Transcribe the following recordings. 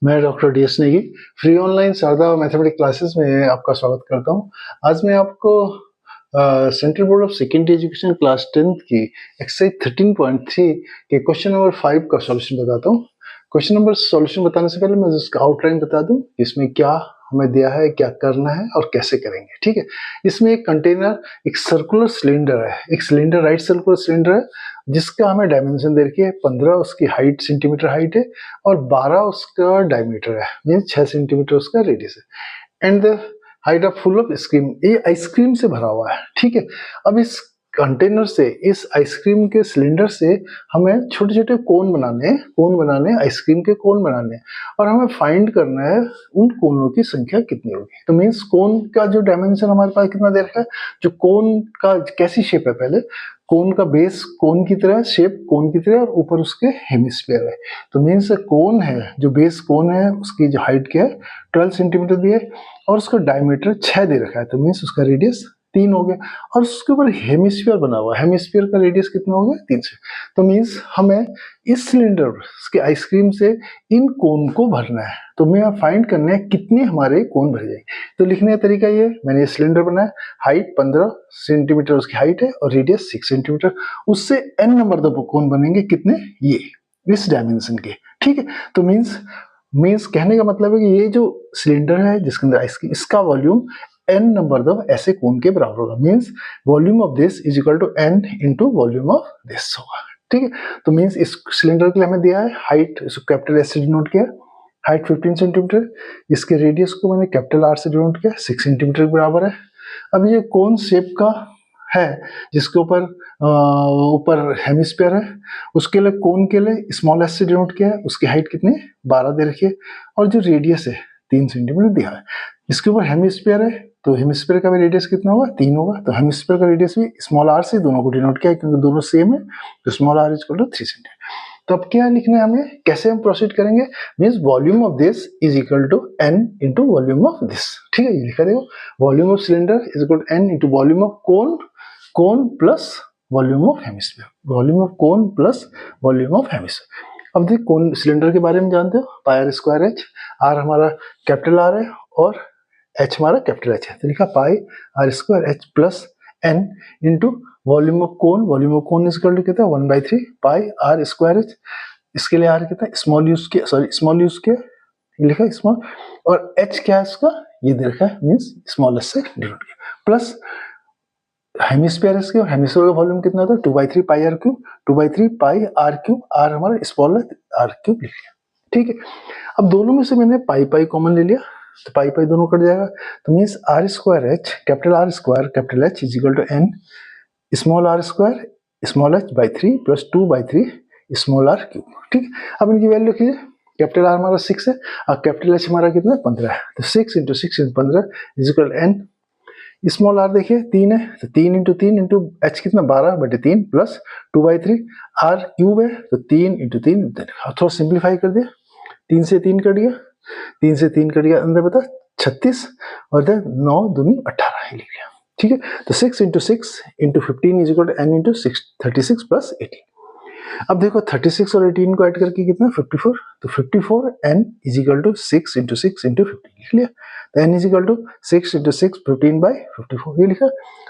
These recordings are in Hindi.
मैं doctor D S Negi free online Sharda mathematics classes में आपका स्वागत करता हूं। आज मैं आपको central board of secondary education class 10th की एक्सरसाइज 13.3 के क्वेश्चन नंबर 5 का सॉल्यूशन बताता हूं। क्वेश्चन नंबर सॉल्यूशन बताने से पहले मैं इसका आउटलाइन बता दूं, इसमें क्या हमें दिया है, क्या करना है और कैसे करेंगे। ठीक है, इसमें एक कंटेनर, एक सर्कुलर सिलेंडर है, एक सिलेंडर राइट सर्कुलर सिलेंडर है जिसका हमें डायमेंशन दे रखी है 15 उसकी हाइट सेंटीमीटर हाइट है और 12 उसका डायमीटर है, मीन 6 सेंटीमीटर उसका रेडियस है। And the height of full of ice cream, ये आइसक्रीम से भरा हुआ है। ठीक है, अब इस कंटेनर से, इस आइसक्रीम के सिलेंडर से हमें छोटे छोटे कोन बनाने आइसक्रीम के कोन बनाने और हमें फाइंड करना है उन कोनों की संख्या कितनी होगी। तो मीन्स कोन का जो डायमेंशन हमारे पास कितना दे रखा है, जो कोन का कैसी शेप है, पहले कोन का बेस कोन की तरह, शेप कोन की तरह और ऊपर उसके हेमिस्फीयर है। तो मीन्स कोन है, जो बेस कोन है उसकी जो हाइट क्या है 12 सेंटीमीटर दी है और उसका डायमीटर 6 दे रखा है। तो मीन्स उसका रेडियस 3 हो गया और उसके ऊपर हेमिस्फीयर बना हुआ है, हेमिस्फीयर का रेडियस कितना हो गया 3 से। तो मीन्स हमें इस सिलेंडर के आइसक्रीम से इन कोन को भरना है। तो मैं फाइंड करना है कितने हमारे कोन भर जाएंगे। तो लिखने का तरीका ये, मैंने ये सिलेंडर बनाया, हाइट 15 सेंटीमीटर उसकी हाइट है और रेडियस 6 सेंटीमीटर, उससे n नंबर दो कोन बनेंगे, कितने, ये इस डायमेंशन के। ठीक है, तो मीन्स कहने का मतलब है कि ये जो सिलेंडर है जिसके अंदर आइसक्रीम, इसका वॉल्यूम n नंबर दो ऐसे कोन के बराबर होगा। Means volume of this is equal to n into volume of this होगा। ठीक है, तो मीन्स इस सिलेंडर के लिए हमें दिया है हाइट, इसको कैपिटल एस से डिनोट किया, हाइट 15 सेंटीमीटर, इसके रेडियस को मैंने कैपिटल आर से डिनोट किया, 6 सेंटीमीटर के बराबर है। अब ये कौन शेप का है जिसके ऊपर हेमिस्फीयर है, उसके लिए कोन के लिए स्मॉल एस से डिनोट किया है, उसकी हाइट कितनी 12 दे रखी है और जो रेडियस है 3 सेंटीमीटर दिया है। इसके ऊपर हेमिस्फीयर है तो हेमिस्फीयर का भी रेडियस कितना होगा 3 होगा। तो हेमिस्फीयर का रेडियस भी स्मॉल आर से दोनों को डिनोट किया है क्योंकि दोनों सेम है। तो small R is equal to 3 centimetre. तो अब क्या लिखना है हमें, कैसे हम प्रोसीड करेंगे, means volume of this is equal to n into volume of this. ठीक है, ये लिखा देखो, volume of cylinder is equal to n into volume of cone plus volume of hemisphere, volume of cone plus volume of hemisphere. अब देखो कोन सिलेंडर के बारे में जानते हो, pi R square H, R हमारा कैपिटल आर है और एच हमारा कैपिटल एच है। तो लिखा पाई R square H plus n into volume of cone is equal to कितना 1/3 पाई आर स्क्वायर एच। इसके लिए आर कितना, स्मॉल यूज के लिखा स्मॉल, और एच क्या है इसका, ये दे रखा है, मींस स्मॉल एस से डिनोट किया, प्लस हेमिस्फीयर इसके, और हेमिस्फीयर का वॉल्यूम कितना था 2/3 pi R cube, 2/3 pi R cube, R हमारा स्मॉल है आर क्यूब लिख लिया। ठीक है, अब दोनों में से मैंने पाई कॉमन ले लिया तो पाई दोनों कट जाएगा। तो means R square H capital H is equal to n small R square small H by 3 plus 2/3 small R cube. ठीक है, अब इनकी वैल्यू लिखिए, कैपिटल आर हमारा 6 है और कैपिटल एच हमारा कितना 15 है। तो 6 into 6 into 15 is equal n। Small R देखिए 3 है तो 3 इंटू एच कितना 12/3 प्लस 2/3 आर क्यूब है तो 3 इंटू 3। थोड़ा सिंप्लीफाई कर दिया, 3 से 3 कट गया, 3 से 3 कट गया, अंदर बता 36 और 9 दूनी 18 लिख लिया। ठीक है, तो 6 into 6 into 15 is equal to n into 36 plus 18। अब देखो 36 और 18 को ऐड करके कितना 54, तो 54 n is equal to 6 into 6 into 15 लिख लिया। तो n is equal to 6 into 6 15/54 ये लिखा।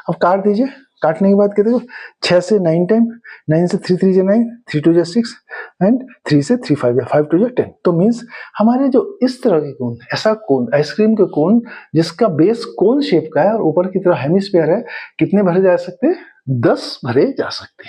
अब काट दीजिए, काटने के बाद क्या देखो 6 से 9 टाइम, 9 से 3 3 9, 3 2 6 एंड 3 से 3 5 5 2 10। तो मीन्स हमारे जो इस तरह के कोन, ऐसा कोन आइसक्रीम के कोन जिसका बेस कोन शेप का है और ऊपर की तरह हेमिस्फीयर है, कितने भरे जा सकते हैं 10 भरे जा सकते हैं।